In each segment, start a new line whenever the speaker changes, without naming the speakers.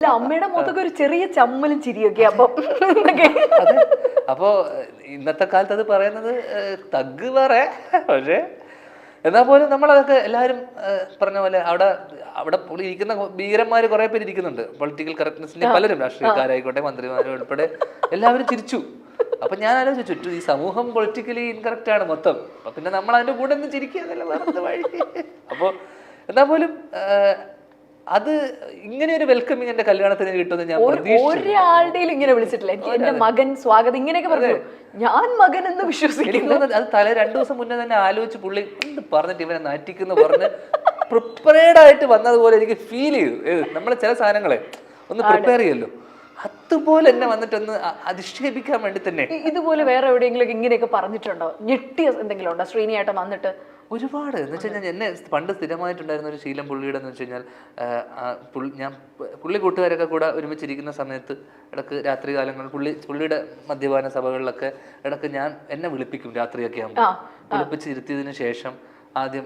അമ്മയുടെ മുഖത്തൊക്കെ ഒരു ചെറിയ ചമ്മലും ചിരിയൊക്കെ
അപ്പോ ഇന്നത്തെ കാലത്ത് അത് പറയുന്നത് തഗ് വേറെ. പക്ഷേ എന്നാൽ പോലും നമ്മളതൊക്കെ എല്ലാവരും പറഞ്ഞ പോലെ അവിടെ അവിടെ ഇരിക്കുന്ന ഭീകരന്മാർ കുറെ പേര് ഇരിക്കുന്നുണ്ട്. പൊളിറ്റിക്കൽ കറക്റ്റ്നെസിന്റെ പലരും, രാഷ്ട്രീയക്കാരായിക്കോട്ടെ മന്ത്രിമാരും ഉൾപ്പെടെ എല്ലാവരും ചിരിച്ചു. അപ്പൊ ഞാൻ ആലോചിച്ചു, ചുറ്റും ഈ സമൂഹം പൊളിറ്റിക്കലി ഇൻകറക്റ്റ് ആണ് മൊത്തം. അപ്പൊ പിന്നെ നമ്മൾ അതിന്റെ കൂടെ ഒന്ന് ചിരിക്കുക വേറെ വഴി. അപ്പോ എന്നാൽ പോലും അത് ഇങ്ങനെ ഒരു വെൽക്കമിങ് എന്റെ കല്യാണത്തിന് കിട്ടുമെന്ന് ഞാൻ
ഒരാളുടെയും ഇങ്ങനെ വിളിച്ചിട്ടില്ല. എന്റെ മകൻ സ്വാഗതം ഇങ്ങനെയൊക്കെ പറഞ്ഞു, ഞാൻ മകൻ എന്ന് വിശ്വസിക്കുന്നു.
അത് തലേ 2 ദിവസം മുന്നേ തന്നെ ആലോചിച്ച് പുള്ളി എന്ത് പറഞ്ഞിട്ട് ഇവനെ നാറ്റിക്കുന്നു പറഞ്ഞ് പ്രിപ്പയർഡ് ആയിട്ട് വന്നതുപോലെ എനിക്ക് ഫീൽ ചെയ്തു. നമ്മളെ ചില സാധനങ്ങളെ ഒന്ന് പ്രിപ്പയർ ചെയ്യല്ലോ, അതുപോലെ എന്നെ വന്നിട്ടൊന്ന് അധിക്ഷേപിക്കാൻ വേണ്ടി തന്നെ.
ഇതുപോലെ വേറെ എവിടെയെങ്കിലും ഇങ്ങനെയൊക്കെ പറഞ്ഞിട്ടുണ്ടോ? ഞെട്ടിയ എന്തെങ്കിലും ഉണ്ടോ ശ്രീനിയായിട്ട് വന്നിട്ട്?
ഒരുപാട് എന്ന് വെച്ച് കഴിഞ്ഞാൽ എന്നെ പണ്ട് സ്ഥിരമായിട്ടുണ്ടായിരുന്ന ഒരു ശീലം പുള്ളിയുടെ എന്ന് വെച്ച് കഴിഞ്ഞാൽ, ഞാൻ പുള്ളി കൂട്ടുകാരൊക്കെ കൂടെ ഒരുമിച്ചിരിക്കുന്ന സമയത്ത് ഇടക്ക് രാത്രി കാലങ്ങളിൽ പുള്ളിയുടെ മദ്യപാന സഭകളിലൊക്കെ ഇടക്ക് എന്നെ വിളിപ്പിക്കും. രാത്രിയൊക്കെ ആകുമ്പോൾ വിളിപ്പിച്ചിരുത്തിയതിനു ശേഷം ആദ്യം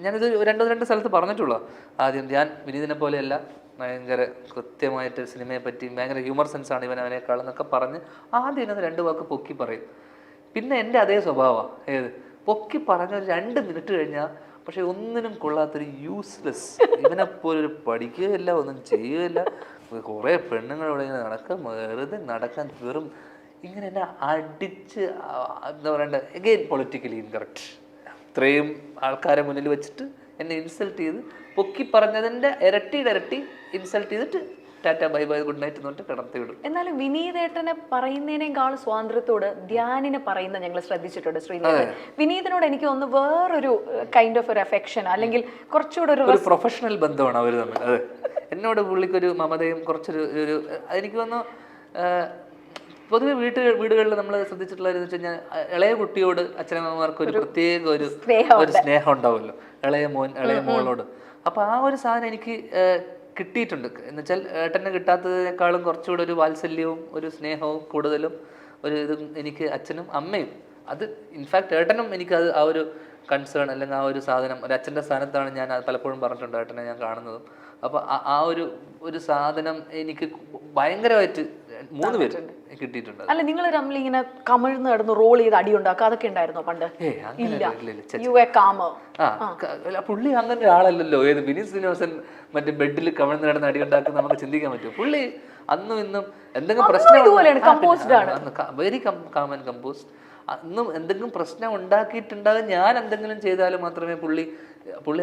ഞാനിത് 2 സ്ഥലത്ത് പറഞ്ഞിട്ടുള്ളൂ. ആദ്യം വിനീതിനെ പോലെയല്ല, ഭയങ്കര കൃത്യമായിട്ട് സിനിമയെ പറ്റി ഭയങ്കര ഹ്യൂമർ സെൻസ് ആണ് അവനേക്കാൾ എന്നൊക്കെ പറഞ്ഞ് ആദ്യം 2 വാക്ക് പൊക്കി പറയും. പിന്നെ എൻ്റെ അതേ സ്വഭാവമാണ്. പൊക്കി പറഞ്ഞ ഒരു 2 മിനിറ്റ് കഴിഞ്ഞാൽ പക്ഷെ ഒന്നിനും കൊള്ളാത്തൊരു യൂസ്ലെസ്, ഇവനെപ്പോലൊരു പഠിക്കുകയില്ല, ഒന്നും ചെയ്യുകയില്ല, കുറേ പെണ്ണുങ്ങളോട് ഇങ്ങനെ വെറുതെ നടക്കാൻ വെറും ഇങ്ങനെ എന്നെ അടിച്ച് എന്താ പറയണ്ട, എഗെയിൻ പൊളിറ്റിക്കലി ഇൻകറക്റ്റ്. ഇത്രയും ആൾക്കാരെ മുന്നിൽ വെച്ചിട്ട് എന്നെ ഇൻസൾട്ട് ചെയ്ത് പൊക്കി പറഞ്ഞതിൻ്റെ ഇരട്ടി ഇൻസൾട്ട് ചെയ്തിട്ട് Tata bye bye good night എന്നിട്ട് കിടത്തി വിടും.
എന്നാലും വിനീതേട്ടനെ പറയുന്നതിനേക്കാൾ സ്വാതന്ത്ര്യത്തോട് ധ്യാനിനെ പറയുന്ന ഞങ്ങൾ ശ്രദ്ധിച്ചിട്ടുണ്ട്. ശ്രീനിധി വിനീതനോട് എനിക്ക് ഒന്ന് വേറൊരു കൈൻഡ് ഓഫ് ഒരു അഫെക്ഷൻ, അല്ലെങ്കിൽ കുറച്ചുകൂടെ ഒരു
പ്രൊഫഷണൽ ബന്ധമാണ് അവർ തമ്മിൽ. അതെ, എന്നോട് പുള്ളിക്കൊരു മമതയും കുറച്ചൊരു എനിക്ക് തോന്നുന്നു. പൊതുവെ വീടുകളിൽ നമ്മൾ ശ്രദ്ധിച്ചിട്ടുള്ളതെന്ന് വെച്ച് കഴിഞ്ഞാൽ, ഇളയ കുട്ടിയോട് അച്ഛനമ്മമാർക്ക് ഒരു പ്രത്യേക ഒരു സ്നേഹം ഉണ്ടാവുമല്ലോ, ഇളയ മോളോട്. അപ്പൊ ആ ഒരു സാധനം എനിക്ക് കിട്ടിയിട്ടുണ്ട്. എന്നുവെച്ചാൽ ഏട്ടന് കിട്ടാത്തതിനേക്കാളും കുറച്ചുകൂടെ ഒരു വാത്സല്യവും ഒരു സ്നേഹവും കൂടുതലും ഒരു ഇതും എനിക്ക് അച്ഛനും അമ്മയും. അത് ഇൻഫാക്ട് ഏട്ടനും എനിക്കത് ആ ഒരു കൺസേൺ അല്ലെങ്കിൽ ആ ഒരു സാധനം, ഒരു അച്ഛൻ്റെ സ്ഥാനത്താണ് ഞാൻ പലപ്പോഴും പറഞ്ഞിട്ടുണ്ട് ഏട്ടനെ ഞാൻ കാണുന്നതും. അപ്പോൾ ആ ഒരു സാധനം എനിക്ക് ഭയങ്കരമായിട്ട് 3 പേര് കിട്ടിയിട്ടുണ്ട്.
അല്ല, നിങ്ങൾ തമ്മിൽ ഇങ്ങനെ കമിഴ്ന്ന് കിടന്ന് റോൾ ചെയ്ത് അടി ഉണ്ടാക്കുക അതൊക്കെ ഉണ്ടായിരുന്നോ പണ്ട്?
പുള്ളി അങ്ങനെ ഒരാളല്ലല്ലോ. വിനീത് ശ്രീനിവാസൻ മറ്റേ ബെഡിൽ കമിഴ്ന്ന് കിടന്ന് അടി ഉണ്ടാക്കുന്ന നമുക്ക് ചിന്തിക്കാൻ പറ്റും. പുള്ളി അന്നും ഇന്നും എന്തെങ്കിലും പ്രശ്നം വെരി കാം ആൻഡ് കമ്പോസ്ഡ്. അന്നും എന്തെങ്കിലും പ്രശ്നം ഉണ്ടാക്കിയിട്ടുണ്ടാകും, ഞാൻ എന്തെങ്കിലും ചെയ്താലും മാത്രമേ പുള്ളി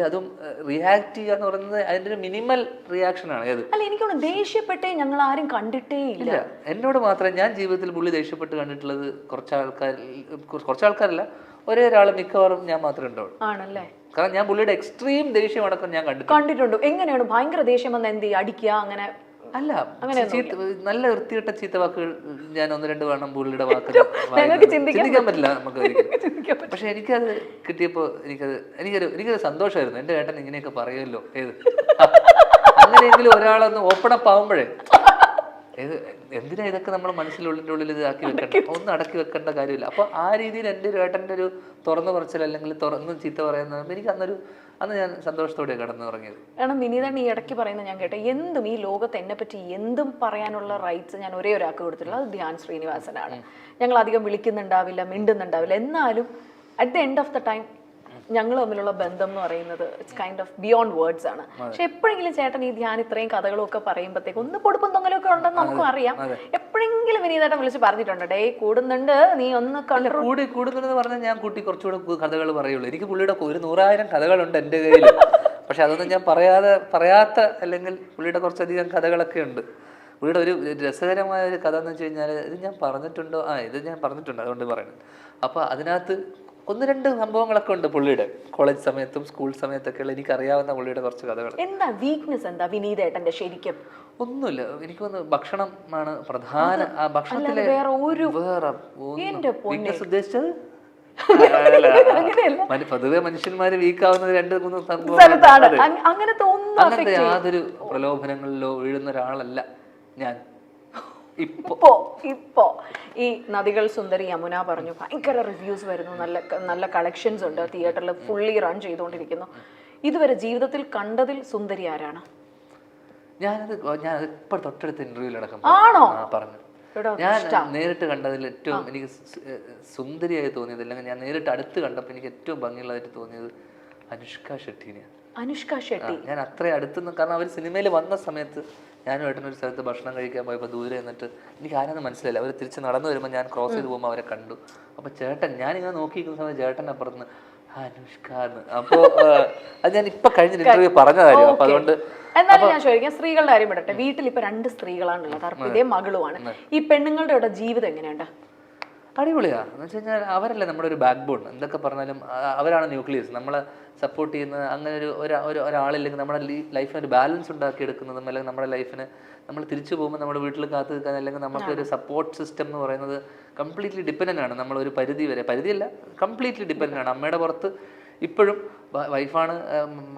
അതും റിയാക്ട് ചെയ്യുക എന്ന് പറയുന്നത് അതിന്റെ ഒരു മിനിമൽ റിയാക്ഷൻ ആണ്.
അല്ല, എനിക്കൊന്ന് ദേഷ്യപ്പെട്ടേ ഞങ്ങൾ ആരും കണ്ടിട്ടേ ഇല്ല.
എന്നോട് മാത്രമേ ഞാൻ ജീവിതത്തിൽ പുള്ളി ദേഷ്യപ്പെട്ട് കണ്ടിട്ടുള്ളത് കുറച്ചാൾക്കാരല്ല, ഒരാൾ മിക്കവാറും ഞാൻ മാത്രമേ ഉണ്ടാവുള്ളൂ.
ആണല്ലേ?
കാരണം ഞാൻ പുള്ളിയുടെ എക്സ്ട്രീം ദേഷ്യം അടക്കം ഞാൻ കണ്ടിട്ടുണ്ട്.
എങ്ങനെയാണ് ഭയങ്കര ദേഷ്യം വന്ന് എന്ത് അടിക്കുക? അങ്ങനെ
അല്ല, നല്ല വൃത്തികെട്ട ചീത്ത വാക്കുകൾ ഞാൻ 1-2 വേണം പുള്ളിയുടെ വാക്ക് ചിന്തിക്കാൻ പറ്റില്ല നമുക്ക്. പക്ഷെ എനിക്കത് കിട്ടിയപ്പോ എനിക്കൊരു സന്തോഷമായിരുന്നു. എന്റെ ഏട്ടൻ ഇങ്ങനെയൊക്കെ പറയുമല്ലോ, അങ്ങനെയെങ്കിലും ഒരാളൊന്ന് ഓപ്പൺ അപ്പ് ആവുമ്പോഴേ, എന്തിനാ ഇതൊക്കെ നമ്മൾ മനസ്സിലുള്ളിൻ്റെ ഉള്ളിൽ ഇത് ആക്കി വെക്കണ്ട, ഒന്നും അടക്കി വെക്കേണ്ട കാര്യമില്ല. അപ്പൊ ആ രീതിയിൽ എൻ്റെ ഒരു ഏട്ടൻ്റെ ഒരു തുറന്നു പറച്ചിൽ അല്ലെങ്കിൽ തുറന്നും ചീത്ത പറയുന്നത് എനിക്ക് അന്ന് ഞാൻ സന്തോഷത്തോടെ കടന്നു തുടങ്ങിയത്.
കാരണം വിനീതൻ ഈ ഇടയ്ക്ക് പറയുന്നത് ഞാൻ കേട്ടെ, എന്തും ഈ ലോകത്ത് എന്നെ പറ്റി എന്തും പറയാനുള്ള റൈറ്റ്സ് ഞാൻ ഒരേ ഒരാൾക്ക് കൊടുത്തിട്ടുള്ളത്, അത് ധ്യാൻ ശ്രീനിവാസനാണ്. ഞങ്ങൾ അധികം വിളിക്കുന്നുണ്ടാവില്ല, മിണ്ടുന്നുണ്ടാവില്ല, എന്നാലും at the end of the time ഞങ്ങൾ തമ്മിലുള്ള ബന്ധം എന്ന് പറയുന്നത് it's kind of beyond words ആണ്. പക്ഷെ എപ്പോഴെങ്കിലും ചേട്ടൻ ഈ ധ്യാൻ ഇത്രയും കഥകളും ഒക്കെ പറയുമ്പോഴത്തേക്ക് ഒന്ന് പൊടുപ്പും തൊങ്ങലൊക്കെ ഉണ്ടെന്ന് നമുക്കും അറിയാം. എപ്പോഴെങ്കിലും വിനീതേട്ടൻ വിളിച്ച് പറഞ്ഞിട്ടുണ്ട്, ഡേ കൂടുന്നുണ്ട്, നീ ഒന്ന്
കൂടുന്നുണ്ടെന്ന് പറഞ്ഞാൽ ഞാൻ കൂട്ടി കുറച്ചുകൂടെ കഥകൾ പറയുള്ളൂ. എനിക്ക് പുള്ളിയുടെ 100,000 കഥകളുണ്ട് എൻ്റെ കയ്യിൽ. പക്ഷെ അതൊന്നും ഞാൻ പറയാത്ത അല്ലെങ്കിൽ പുള്ളിയുടെ കുറച്ചധികം കഥകളൊക്കെ ഉണ്ട്. പുള്ളിയുടെ ഒരു രസകരമായ ഒരു കഥ എന്ന് വെച്ച് കഴിഞ്ഞാൽ, ഇത് ഞാൻ പറഞ്ഞിട്ടുണ്ടോ? ഇത് ഞാൻ പറഞ്ഞിട്ടുണ്ട്, അതുകൊണ്ട് പറയുന്നത്. അപ്പൊ അതിനകത്ത് 1-2 സംഭവങ്ങളൊക്കെ ഉണ്ട് പുള്ളിയുടെ കോളേജ് സമയത്തും സ്കൂൾ സമയത്തൊക്കെയുള്ള എനിക്കറിയാവുന്ന പുള്ളിയുടെ കുറച്ച് കഥകൾ.
എന്താ വീക്ക്നെസ്? എന്താ വിനീതേട്ടന്റെ ശരിക്കും?
ഒന്നുമില്ല, എനിക്ക് തോന്നുന്നു ഭക്ഷണം ആണ് പ്രധാന. ആ ഭക്ഷണത്തിലെ വീക്ക്നെസ് ഉദ്ദേശിച്ചത് പൊതുവെ മനുഷ്യന്മാര് വീക്കാവുന്നത് 2-3 സംഭവം. അങ്ങനത്തെ യാതൊരു പ്രലോഭനങ്ങളിലോ വീഴുന്ന ഒരാളല്ല ഞാൻ.
ഇപ്പോ ഈ നദികൾ സുന്ദരി യമുന പറഞ്ഞു, ഭയങ്കര റിവ്യൂസ് വരുന്നു, നല്ല കളക്ഷൻസ് ഉണ്ട്, തിയേറ്ററിൽ ഫുള്ളി റൺ ചെയ്തുകൊണ്ടിരിക്കുന്നു. ഇതുവരെ ജീവിതത്തിൽ കണ്ടതിൽ സുന്ദരി ആരാണ്?
ഞാൻ ഇപ്പൊ തൊട്ടടുത്ത ഇന്റർവ്യൂലടക്കം പറഞ്ഞു. ഞാൻ നേരിട്ട് കണ്ടതിൽ ഏറ്റവും എനിക്ക് സുന്ദരിയായി തോന്നിയത്, അല്ലെങ്കിൽ ഞാൻ നേരിട്ട് അടുത്ത് കണ്ടപ്പോൾ എനിക്ക് ഏറ്റവും ഭംഗിയുള്ളതായിട്ട് തോന്നിയത് അനുഷ്ക ഷെട്ടിനെയാണ്.
അനുഷ്ക ഷെട്ടി.
ഞാൻ അത്രയും അടുത്തുനിന്ന്, കാരണം അവർ സിനിമയിൽ വന്ന സമയത്ത് ഞാനും ഏട്ടനൊരു സ്ഥലത്ത് ഭക്ഷണം കഴിക്കാൻ പോയപ്പോൾ ദൂരെ നിന്നിട്ട് എനിക്ക് ആരാന്ന് മനസ്സിലായില്ല. അവർ തിരിച്ച് നടന്നു വരുമ്പോൾ ഞാൻ ക്രോസ് ചെയ്ത് പോകുമ്പോൾ അവരെ കണ്ടു. അപ്പോൾ ചേട്ടൻ, ഞാനിങ്ങനെ നോക്കിയിരിക്കുന്ന സമയത്ത് ചേട്ടൻ അപ്പുറത്ത് അനുഷ്ക എന്ന്. അപ്പോൾ അത് ഞാൻ ഇപ്പൊ കഴിഞ്ഞ ഇന്റർവ്യൂ പറഞ്ഞ കാര്യം. അപ്പൊ അതുകൊണ്ട്
എന്നാലും ഞാൻ ചോദിക്കാം, സ്ത്രീകളുടെ കാര്യം വിടട്ടെ. വീട്ടിൽ ഇപ്പൊ 2 സ്ത്രീകളാണുള്ളത്, അർപ്പിതയും മകളുമാണ്. ഈ പെണ്ണുങ്ങളുടെ ഇവിടെ ജീവിതം എങ്ങനെയുണ്ട്?
അടിപൊളിയാ. എന്ന് വെച്ച് കഴിഞ്ഞാൽ അവരല്ലേ നമ്മുടെ ഒരു ബാക്ക് ബോൺ. എന്തൊക്കെ പറഞ്ഞാലും അവരാണ് ന്യൂക്ലിയസ്, നമ്മളെ സപ്പോർട്ട് ചെയ്യുന്നത്. അങ്ങനെ ഒരാളില്ലെങ്കിൽ നമ്മുടെ ലൈഫിന് ഒരു ബാലൻസ് ഉണ്ടാക്കിയെടുക്കുന്നതും, അല്ലെങ്കിൽ നമ്മുടെ ലൈഫിന് നമ്മൾ തിരിച്ചു പോകുമ്പോൾ നമ്മുടെ വീട്ടിൽ കാത്തു നിൽക്കാൻ, അല്ലെങ്കിൽ നമുക്കൊരു സപ്പോർട്ട് സിസ്റ്റം എന്ന് പറയുന്നത് കംപ്ലീറ്റ്ലി ഡിപ്പെൻഡൻ്റ് ആണ്. നമ്മളൊരു പരിധി വരെ, പരിധിയല്ല, കംപ്ലീറ്റ്ലി ഡിപ്പെൻഡൻ്റ് ആണ്. അമ്മയുടെ പുറത്ത് ഇപ്പോഴും വൈഫാണ്.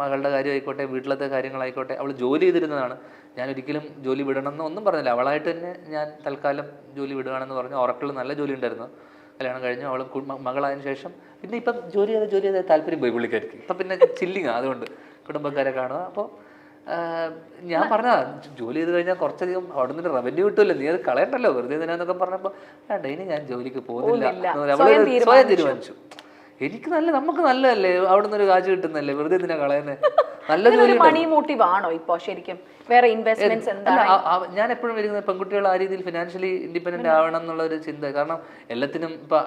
മകളുടെ കാര്യമായിക്കോട്ടെ, വീട്ടിലത്തെ കാര്യങ്ങളായിക്കോട്ടെ, അവൾ ജോലി ചെയ്തിരുന്നതാണ്. ഞാൻ ഒരിക്കലും ജോലി വിടണമെന്ന് ഒന്നും പറഞ്ഞില്ല. അവളായിട്ട് തന്നെ ഞാൻ തൽക്കാലം ജോലി വിടുകയാണെന്ന് പറഞ്ഞു. ഉറക്കിൽ നല്ല ജോലി ഉണ്ടായിരുന്നു, കല്യാണം കഴിഞ്ഞു. അവൾ മകളായതിനു ശേഷം പിന്നെ ഇപ്പം ജോലി ചെയ്ത് താല്പര്യം പോയി പുള്ളിക്കാർക്ക്. ഇപ്പം പിന്നെ ചില്ലിങ്ങാ, അതുകൊണ്ട് കുടുംബക്കാരെ കാണുക. അപ്പോൾ ഞാൻ പറഞ്ഞ ജോലി ചെയ്ത് കഴിഞ്ഞാൽ കുറച്ചധികം അവിടെ നിന്ന് റവന്യൂ കിട്ടുമല്ലോ, നീ അത് കളയണ്ടല്ലോ വെറുതെ എന്തിനാന്നൊക്കെ പറഞ്ഞപ്പോൾ വേണ്ട, ഇനി ഞാൻ ജോലിക്ക് പോകുന്നില്ല. അവള് സ്വയം തീരുമാനിച്ചു. എനിക്ക് നമുക്ക് നല്ലതല്ലേ, അവിടെ നിന്ന് ഒരു കാശ് കിട്ടുന്നല്ലേ, വെറുതെ എന്തിനാ കളയുന്നത്? നല്ല ജോലി.
മണി മോട്ടീവ് ആണോ ഇപ്പൊ ശരിക്കും? വേറെ ഇൻവെസ്റ്റ്മെന്റ്സ് എന്താണ്?
ഞാൻ എപ്പോഴും വരുന്നത് പെൺകുട്ടികൾ ആ രീതിയിൽ ഫിനാൻഷ്യലി ഇൻഡിപെൻഡന്റ് ആവണം എന്നുള്ള ഒരു ചിന്ത. കാരണം എല്ലാത്തിനും ഇപ്പൊ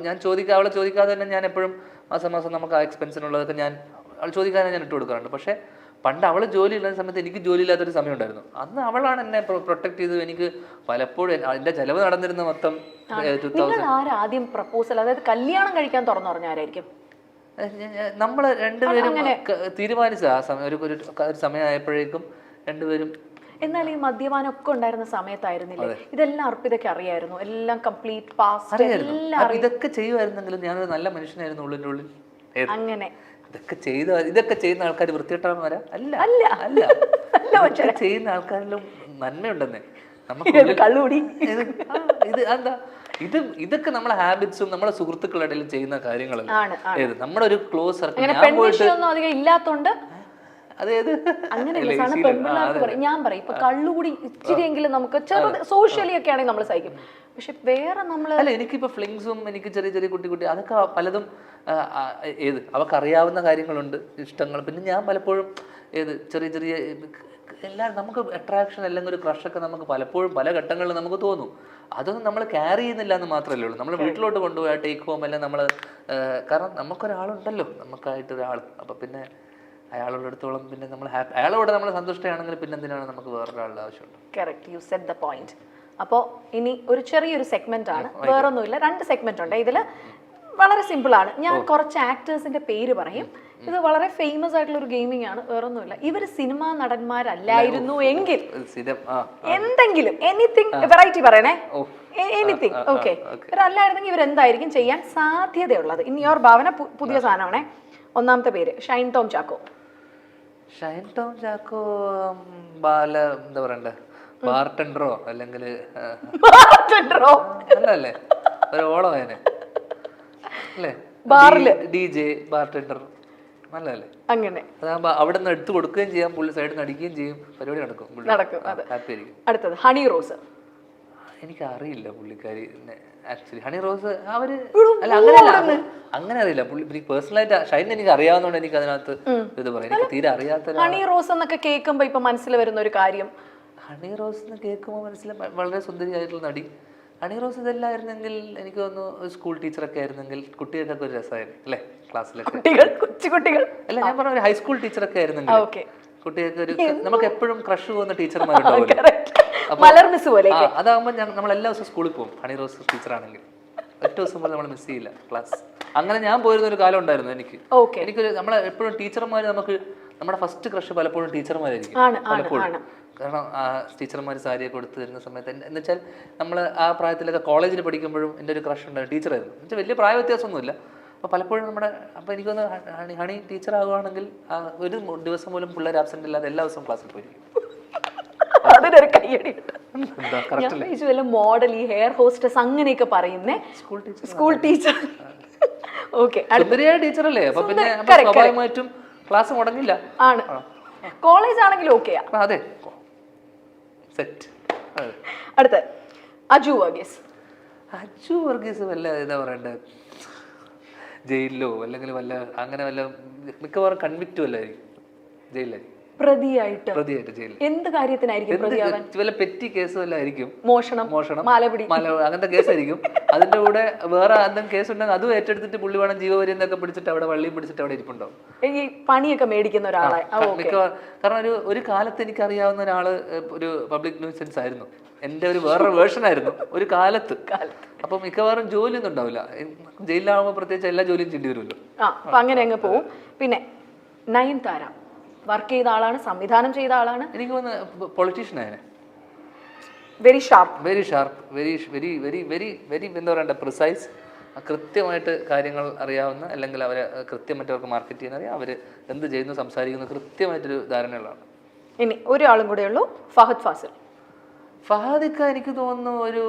ഞാൻ ചോദിക്കാതെ തന്നെ ഞാൻ എപ്പോഴും മാസം നമുക്ക് ആ എക്സ്പെൻസിനുള്ളതൊക്കെ അവൾ ചോദിക്കാതെ ഞാൻ ഇട്ട് കൊടുക്കാറുണ്ട്. പക്ഷെ പണ്ട് അവൾ ജോലി ഉള്ള സമയത്ത് എനിക്ക് ജോലി ഇല്ലാത്തൊരു സമയം ഉണ്ടായിരുന്നു. അന്ന് അവളാണ് എന്നെ പ്രൊട്ടക്ട് ചെയ്തത്. എനിക്ക് പലപ്പോഴും എന്റെ ചെലവ് നടന്നിരുന്ന മൊത്തം
ആദ്യം പ്രപ്പോസൽ, അതായത് കല്യാണം കഴിക്കാൻ തുറന്നു പറഞ്ഞ ആരായിരിക്കും?
നമ്മള് രണ്ടുപേരും തീരുമാനിച്ചത്. ആ സമയം ഒരു സമയമായപ്പോഴേക്കും രണ്ടുപേരും.
എന്നാൽ ഈ മദ്യപാനം ഒക്കെ ഉണ്ടായിരുന്ന സമയത്തായിരുന്നില്ലേ ഇതെല്ലാം? അർപ്പിതയ്ക്ക് അറിയായിരുന്നു എല്ലാം, കംപ്ലീറ്റ് പാസ്റ്റ്
അറിയായിരുന്നു. ഇതൊക്കെ ചെയ്യുമായിരുന്നെങ്കിലും ഞാനൊരു നല്ല മനുഷ്യനായിരുന്നു ഉള്ളിൻ്റെ ഉള്ളിൽ. അങ്ങനെ ഇതൊക്കെ ചെയ്യുന്ന ആൾക്കാർ വൃത്തികെട്ടവന്മാരാ? അല്ല അല്ല അല്ല, ചെയ്യുന്ന ആൾക്കാരിലും നന്മയുണ്ടെന്നേ. നമുക്ക്
കള്ളുകൂടി
ഇതൊക്കെ നമ്മളെ ഹാബിറ്റ്സും നമ്മളെ സുഹൃത്തുക്കളുടെ ഇടയിൽ ചെയ്യുന്ന കാര്യങ്ങളല്ല. നമ്മുടെ ഒരു ക്ലോസ് സർക്കിൾ
ഇല്ലാത്തോണ്ട് ഞാൻ പറയും ഇപ്പൊ കള്ളുകൂടി ഇച്ചിരിയെങ്കിലും നമുക്ക് ചെറുത് സോഷ്യലി ഒക്കെ ആണെങ്കിൽ നമ്മൾ സഹിക്കും. പക്ഷെ വേറെ നമ്മള്
അല്ല, എനിക്കിപ്പോ ഫ്ലിങ്സും എനിക്ക് ചെറിയ ചെറിയ കുട്ടി അതൊക്കെ പലതും അവക്കറിയാവുന്ന കാര്യങ്ങളുണ്ട്, ഇഷ്ടങ്ങൾ. പിന്നെ ഞാൻ പലപ്പോഴും ചെറിയ എല്ലാം നമുക്ക് അട്രാക്ഷൻ അല്ലെങ്കിൽ ഒരു ക്രഷൊക്കെ നമുക്ക് പലപ്പോഴും പല ഘട്ടങ്ങളിൽ നമുക്ക് തോന്നും. അതൊന്നും നമ്മൾ ക്യാരി ചെയ്യുന്നില്ല എന്ന് മാത്രമല്ലേ ഉള്ളൂ. നമ്മൾ വീട്ടിലോട്ട് കൊണ്ടുപോയാൽ ടേക്ക് ഹോം അല്ല നമ്മൾ, കാരണം നമുക്കൊരാളുണ്ടല്ലോ, നമുക്കായിട്ടൊരാൾ. അപ്പം പിന്നെ അയാളുള്ളിടത്തോളം പിന്നെ നമ്മൾ അയാളോട് നമ്മൾ സന്തുഷ്ടയാണെങ്കിൽ പിന്നെ എന്തിനാണ് നമുക്ക് വേറൊരാളുടെ ആവശ്യമുണ്ട്?
Correct, you said the point. അപ്പോൾ ഇനി ഒരു ചെറിയൊരു സെഗ്മെന്റ് ആണ്, വേറൊന്നുമില്ല. 2 സെഗ്മെന്റ് ഉണ്ട്. ഇതിൽ വളരെ സിമ്പിൾ ആണ്. ഞാൻ കുറച്ച് ആക്ടേഴ്സിന്റെ പേര് പറയും. ഇത് വളരെ ഫേമസ് ആയിട്ടുള്ള ഒരു ഗെയിമിംഗ് ആണ്, വേറൊന്നുമില്ല. ഇവർ സിനിമാ നടന്മാരല്ലായിരുന്നു എങ്കിൽ എന്തെങ്കിലും എനിത്തിങ് വെറൈറ്റി പറയണേ, എനിത്തിങ്. ഓക്കെ, ഇവരല്ലായിരുന്നെങ്കിൽ ഇവരെന്തായിരിക്കും ചെയ്യാൻ സാധ്യതയുള്ളത്? ഇൻ യുവർ ഭാവന. പുതിയ സാധനമാണേ. ഒന്നാമത്തെ പേര് ഷൈൻ ടോം ചാക്കോ.
ഷൈൻ ടോം ചാക്കോ എന്താ പറയണ്ടേ, ബാർട്ടൻഡറോ അല്ലെങ്കിൽ അല്ലേ ഒരു ഓളമേനെ അല്ലേ, ബാറില് DJ ബാർട്ടൻഡർ നല്ലല്ലേ. അങ്ങനെ അതാകുമ്പോ അവിടെ നിന്ന് എടുത്തു കൊടുക്കുകയും ചെയ്യാം, പുള്ളി സൈഡിൽ നിന്ന് അടിക്കുകയും ചെയ്യും, പരിപാടി നടക്കും. ഹാപ്പി ആയിരിക്കും.
അടുത്തത് ഹണി റോസ്.
എനിക്ക് അറിയില്ല പുള്ളിക്കാരി ആക്ച്വലി. ഹണി റോസ് അവര് അല്ല അങ്ങനെയല്ല, അങ്ങനെ അറിയില്ല പുള്ളി പേഴ്സണലായിട്ട്. ഷൈൻ എനിക്ക് അറിയാവുന്നതുകൊണ്ട് എനിക്ക് അതിനകത്ത് ഇത് പറയാം. എനിക്ക് തീരെ അറിയാത്ത
ഹണി റോസ് എന്നൊക്കെ കേൾക്കുമ്പോ ഇപ്പൊ മനസ്സിൽ വരുന്ന ഒരു കാര്യം,
ഹണി റോസ് എന്ന് കേൾക്കുമ്പോൾ മനസ്സിലായി വളരെ സുന്ദരിയായിട്ടുള്ള നടി. ഹണി റോസ് ഇതെല്ലായിരുന്നെങ്കിൽ എനിക്ക് തോന്നുന്നു സ്കൂൾ ടീച്ചറൊക്കെ ആയിരുന്നെങ്കിൽ കുട്ടികൾക്കൊക്കെ ഒരു രസമായിരുന്നു അല്ലേ, ക്ലാസ്സിലൊക്കെ
കൊച്ചുകുട്ടികൾ.
അല്ല, ഞാൻ പറഞ്ഞ ഒരു ഹൈസ്കൂൾ ടീച്ചറൊക്കെ ആയിരുന്നെങ്കിൽ കുട്ടികൾക്ക് ഒരു നമുക്ക് എപ്പോഴും ക്രഷ് പോകുന്ന ടീച്ചർമാരുണ്ടാവില്ല. അതാകുമ്പോ നമ്മൾ എല്ലാ ദിവസവും സ്കൂളിൽ പോകും. ഹണി റോസ് ടീച്ചറാണെങ്കിൽ ഒറ്റ ദിവസം പോലും നമ്മൾ മിസ് ചെയ്യില്ല ക്ലാസ്. അങ്ങനെ ഞാൻ പോയിരുന്ന ഒരു കാലം ഉണ്ടായിരുന്നു എനിക്ക്. എനിക്കൊരു നമ്മളെ എപ്പോഴും ടീച്ചർമാർ, നമുക്ക് നമ്മുടെ ഫസ്റ്റ് ക്രഷ് പലപ്പോഴും ടീച്ചർമാരായിരിക്കും പലപ്പോഴും. കാരണം ടീച്ചർമാർ സാരിയൊക്കെ കൊടുത്ത് തരുന്ന സമയത്ത് എന്ന് വെച്ചാൽ നമ്മൾ ആ പ്രായത്തിലൊക്കെ കോളേജിൽ പഠിക്കുമ്പോഴും എൻ്റെ ഒരു ക്രഷ് ഉണ്ടായിരുന്നു, ടീച്ചറായിരുന്നു. എന്നുവെച്ചാൽ വലിയ പ്രായ വ്യത്യാസമൊന്നുമില്ല. അപ്പോൾ പലപ്പോഴും അപ്പോൾ എനിക്കൊന്ന് ഹണി ടീച്ചർ ആകുകയാണെങ്കിൽ ഒരു ദിവസം പോലും പിള്ളേർ ആബ്സെന്റ് ഇല്ലാതെ എല്ലാ ദിവസവും ക്ലാസ്സിൽ പോയിരിക്കും.
അതിനൊരു കയ്യടി. മോഡൽ, ഈ ഹെയർ ഹോസ്റ്റസ് അങ്ങനെയൊക്കെ പറയുന്നേ, സ്കൂൾ ടീച്ചർ.
സുന്ദരിയായ ടീച്ചറല്ലേ, അപ്പൊ പിന്നെ സ്വാഭാവികമായിട്ടും ക്ലാസ് മുടങ്ങില്ല.
ആണ്. കോളേജ് ആണെങ്കിലും ഓക്കെയാ.
അതെ, സെറ്റ്. അതെ.
അടുത്ത അജു വർഗീസ്.
അജു വർഗീസ് വല്ല എന്താ പറയണ്ടേ, ജയിലിലോ അല്ലെങ്കിൽ വല്ല അങ്ങനെ വല്ല മിക്കവാറും കൺവിക്റ്റും അല്ലായിരിക്കും, ജയിലിലായിരിക്കും.
പ്രതിയായിട്ട്
ജയിലിൽ
എന്ത് കാര്യത്തിനായിരിക്കും പ്രതിയാവാൻ?
വല്ല പെറ്റി കേസ് വല്ല ആയിരിക്കും,
മോഷണം, മാലപിടി,
അങ്ങനത്തെ കേസായിരിക്കും. അതിന്റെ കൂടെ വേറെ എന്തെങ്കിലും കേസ് ഉണ്ടെങ്കിൽ അതും ഏറ്റെടുത്തിട്ട് പുള്ളി വേണം ജീവപര്യന്തം എന്നൊക്കെ പിടിച്ചിട്ട് അവിടെ വള്ളിയും പിടിച്ചിട്ട് അവിടെ ഇരിപ്പുണ്ടാവും.
ഈ പണിയൊക്കെ മേടിക്കുന്ന ഒരാളെ.
കാരണം ഒരു കാലത്ത് എനിക്കറിയാവുന്ന ഒരാള് ഒരു പബ്ലിക് ന്യൂസൻസ് ആയിരുന്നു, എൻ്റെ ഒരു വേറൊരു വേർഷൻ ആയിരുന്നു ഒരു കാലത്ത്. അപ്പൊ മിക്കവാറും ജോലിയൊന്നും ഉണ്ടാവില്ല, ജയിലിലാവുമ്പോൾ പ്രത്യേകിച്ച് എല്ലാ ജോലിയും ചെയ്യേണ്ടി വരുമല്ലോ.
അപ്പൊ അങ്ങനെ അങ്ങ് പോവും. പിന്നെ നയൻതാര വർക്ക് ചെയ്ത ആളാണ്, സംവിധാനം ചെയ്ത ആളാണ്.
എനിക്ക് തോന്നുന്നു പൊളിറ്റീഷ്യൻ ആയ
വെരി ഷാർപ്പ്, വെരി എന്താ പറയണ്ട, പ്രിസൈസ്, കൃത്യമായിട്ട് കാര്യങ്ങൾ അറിയാവുന്ന, അല്ലെങ്കിൽ അവരെ കൃത്യമായിട്ട് അവർക്ക് മാർക്കറ്റ് ചെയ്യുന്ന അറിയാം, അവർ എന്ത് ചെയ്യുന്നു സംസാരിക്കുന്നു കൃത്യമായിട്ടൊരു ധാരണയുള്ളതാണ്. ഇനി ഒരാളും കൂടെ ഉള്ളൂ, ഫഹദ് ഫാസിൽ.
ഫഹദിക്ക എനിക്ക് തോന്നുന്നു ഒരു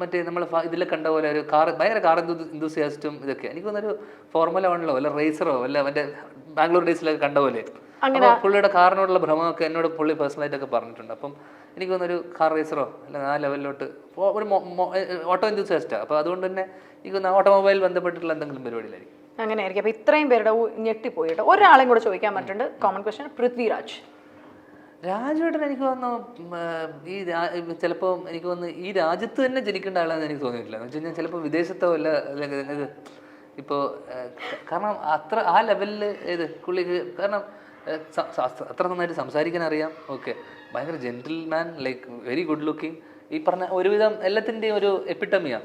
മറ്റേ നമ്മൾ ഇതിൽ കണ്ട പോലെ ഒരു ഭയങ്കര കാർ എന്തൂസിയാസ്റ്റും ഇതൊക്കെ. എനിക്ക് തോന്നുന്നു ഒരു ഫോർമുല 1 വല്ല റേസറോ വല്ല മറ്റേ ബാംഗ്ലൂർ ഡേയ്സിലൊക്കെ കണ്ട പോലെ. പുള്ളിയുടെ കാറിനോടുള്ള ഭ്രമമൊക്കെ എന്നോട് പുള്ളി പേഴ്സണലായിട്ടൊക്കെ പറഞ്ഞിട്ടുണ്ട്. അപ്പം എനിക്ക് തോന്നുന്നൊരു കാർ റേസറോ അല്ല ആ ലെവലിലോട്ട് ഒരു ഓട്ടോ എന്തൂസിയാസ്റ്റാണ്. അപ്പോൾ അതുകൊണ്ട് തന്നെ എനിക്ക് തോന്നുന്നു ഓട്ടോമൊബൈൽ ബന്ധപ്പെട്ടിട്ടുള്ള എന്തെങ്കിലും പരിപാടിയിലായിരിക്കും.
അങ്ങനെ ആയിരിക്കും. അപ്പോൾ ഇത്രയും പേരുടെ ഞെട്ടിപ്പോയിട്ട് ഒരാളെയും കൂടെ ചോദിക്കാൻ പറ്റുന്നുണ്ട്. Common question, Prithviraj.
രാജുവേട്ടൻ എനിക്ക് തോന്നുന്നു ഈ ചിലപ്പോൾ എനിക്ക് തോന്നുന്നു ഈ രാജ്യത്ത് തന്നെ ജനിക്കേണ്ട ആളാണെന്ന് എനിക്ക് തോന്നിയിട്ടില്ല. എന്ന് വെച്ച് കഴിഞ്ഞാൽ ചിലപ്പോൾ വിദേശത്തോ അല്ല അല്ലെങ്കിൽ ഇപ്പോൾ കാരണം അത്ര ആ ലെവലിൽ പുള്ളിക്ക് കാരണം അത്ര നന്നായിട്ട് സംസാരിക്കാൻ അറിയാം. ഓക്കെ, ഭയങ്കര gentleman, like very good looking. ഈ പറഞ്ഞ ഒരുവിധം എല്ലാത്തിൻ്റെയും ഒരു എപ്പിട്ടമിയാ,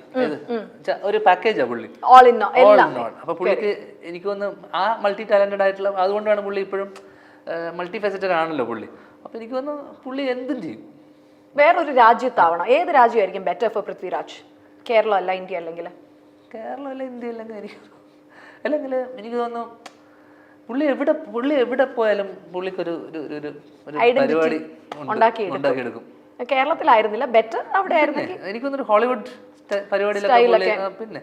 ഒരു പാക്കേജാ പുള്ളി, ഓൾ ഇൻ ഓൾ. അപ്പൊ പുള്ളിക്ക് എനിക്ക് തോന്നുന്നു ആ മൾട്ടി ടാലന്റഡ് ആയിട്ടുള്ള, അതുകൊണ്ടാണ് പുള്ളി ഇപ്പോഴും മൾട്ടി ഫെസറ്റഡ് ആണല്ലോ പുള്ളി. അപ്പൊ എനിക്ക് തോന്നുന്നു പുള്ളി എന്തും ചെയ്യും.
വേറൊരു രാജ്യത്താവണം, ഏത് രാജ്യമായിരിക്കും ബെറ്റർ ഫോർ പൃഥ്വിരാജ്? കേരളം അല്ല ഇന്ത്യ, അല്ലെങ്കിൽ
കേരളം അല്ല ഇന്ത്യ, അല്ലെങ്കിൽ എനിക്ക് തോന്നുന്നു പുള്ളി എവിടെ പോയാലും പുള്ളിക്കൊരു പരിപാടി ഉണ്ടാക്കിയെടുക്കും.
കേരളത്തിലായിരുന്നില്ല ബെറ്റർ, അവിടെ ആയിരുന്നെങ്കിൽ
എനിക്ക് തോന്നുന്നു ഹോളിവുഡ് പരിപാടിയിലൊക്കെ പിന്നെ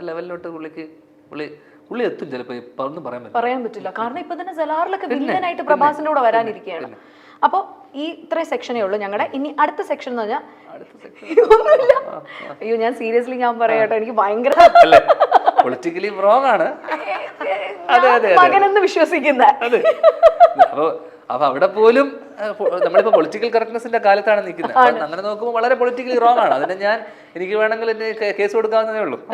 ലെവലിലോട്ട് പുള്ളി എത്തും. ചിലപ്പോൾ ഒന്നും പറയാൻ പറ്റില്ല.
കാരണം ഇപ്പൊ തന്നെ സലാറിലൊക്കെ വില്ലനായിട്ട് പ്രഭാസിന്റെ കൂടെ വരാനിരിക്കുകയാണ്. അപ്പൊ ഈ ഇത്രയും സെക്ഷനേ ഉള്ളൂ ഞങ്ങളുടെ. ഇനി അടുത്ത സെക്ഷൻ എന്ന് പറഞ്ഞാൽ ഒന്നുമില്ല. അയ്യോ, ഞാൻ സീരിയസ്ലി ഞാൻ പറയാട്ടോ, എനിക്ക് ഭയങ്കര
പൊളിറ്റിക്കലി റോങ് ആണ്
മകനെന്ന് വിശ്വസിക്കുന്ന.
അപ്പൊ അവിടെ പോലും നമ്മളിപ്പോ പൊളിറ്റിക്കൽ കറക്റ്റ്നെസിന്റെ കാലത്താണ് നിൽക്കുന്നത്. അങ്ങനെ നോക്കുമ്പോൾ വളരെ പൊളിറ്റിക്കലി റോങ് ആണ്. അതിന് എനിക്ക് വേണമെങ്കിൽ കേസ് കൊടുക്കാവുന്നതേ ഉള്ളൂ.